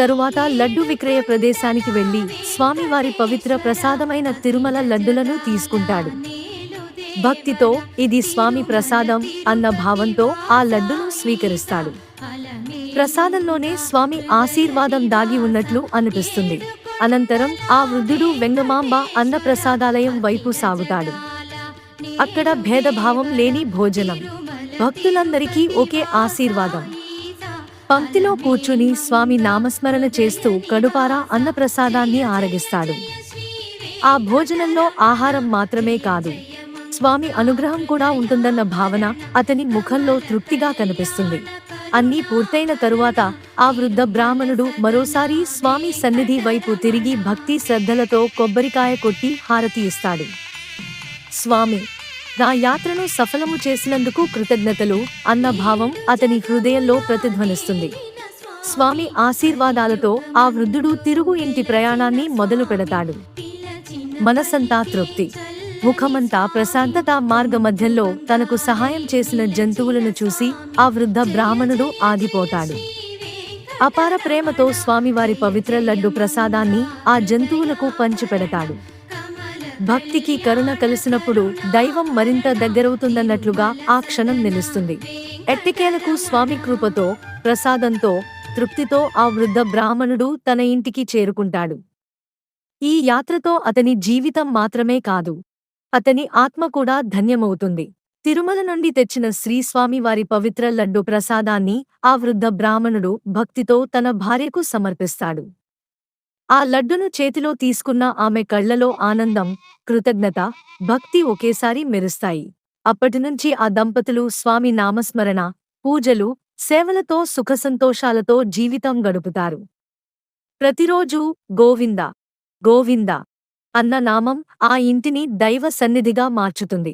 తరువాత లడ్డు విక్రయ ప్రదేశానికి వెళ్లి స్వామివారి పవిత్ర ప్రసాదమైన తిరుమల లడ్డులను తీసుకుంటాడు. భక్తితో ఇది స్వామి ప్రసాదం అన్న భావంతో ఆ లడ్డును స్వీకరిస్తాడు. ప్రసాదంలోనే స్వామి ఆశీర్వాదం దాగి ఉన్నట్లు అనిపిస్తుంది. అనంతరం ఆ వృద్ధుడు వెంగమాంబ అన్న ప్రసాదాలయం వైపు సాగుతాడు. అక్కడ భేదభావం లేని భోజనం, భక్తులందరికీ ఒకే ఆశీర్వాదం. పంక్తిలో కూర్చుని స్వామి నామస్మరణ చేస్తూ కడుపారా అన్న ప్రసాదాన్ని ఆరగిస్తాడు. ఆ భోజనంలో ఆహారం మాత్రమే కాదు, స్వామి అనుగ్రహం కూడా ఉంటుందన్న భావన అతని ముఖంలో తృప్తిగా కనిపిస్తుంది. అన్నీ పూర్తయిన తరువాత ఆ వృద్ధ బ్రాహ్మణుడు మరోసారి స్వామి సన్నిధి వైపు తిరిగి భక్తి శ్రద్ధలతో కొబ్బరికాయ కొట్టి హారతి ఇస్తాడు. స్వామి, నా యాత్రను సఫలము చేసినందుకు కృతజ్ఞతలు అన్న భావం అతని హృదయంలో ప్రతిధ్వనిస్తుంది. స్వామి ఆశీర్వాదాలతో ఆ వృద్ధుడు తిరుగు ఇంటి ప్రయాణాన్ని మొదలు పెడతాడు. మనసంతా తృప్తి, ముఖమంతా ప్రశాంతత. మార్గమధ్యంలో తనకు సహాయం చేసిన జంతువులను చూసి ఆ వృద్ధ బ్రాహ్మణుడు ఆగిపోతాడు. అపార ప్రేమతో స్వామివారి పవిత్ర లడ్డు ప్రసాదాన్ని ఆ జంతువులకు పంచిపెడతాడు. భక్తికి కరుణ కలిసినప్పుడు దైవం మరింత దగ్గరవుతుందన్నట్లుగా ఆ క్షణం నిలుస్తుంది. ఎట్టకేలకు స్వామి కృపతో, ప్రసాదంతో, తృప్తితో ఆ వృద్ధ బ్రాహ్మణుడు తన ఇంటికి చేరుకుంటాడు. ఈ యాత్రతో అతని జీవితం మాత్రమే కాదు, అతని ఆత్మ కూడా ధన్యమవుతుంది. తిరుమల నుండి తెచ్చిన శ్రీస్వామి వారి పవిత్ర లడ్డు ప్రసాదాన్ని ఆ వృద్ధ బ్రాహ్మణుడు భక్తితో తన భార్యకు సమర్పిస్తాడు. ఆ లడ్డును చేతిలో తీసుకున్న ఆమె కళ్లలో ఆనందం, కృతజ్ఞత, భక్తి ఒకేసారి మెరుస్తాయి. అప్పటినుంచి ఆ దంపతులు స్వామి నామస్మరణ, పూజలు, సేవలతో సుఖసంతోషాలతో జీవితం గడుపుతారు. ప్రతిరోజూ గోవింద గోవింద అన్న నామం ఆ ఇంటిని దైవ సన్నిధిగా మార్చుతుంది.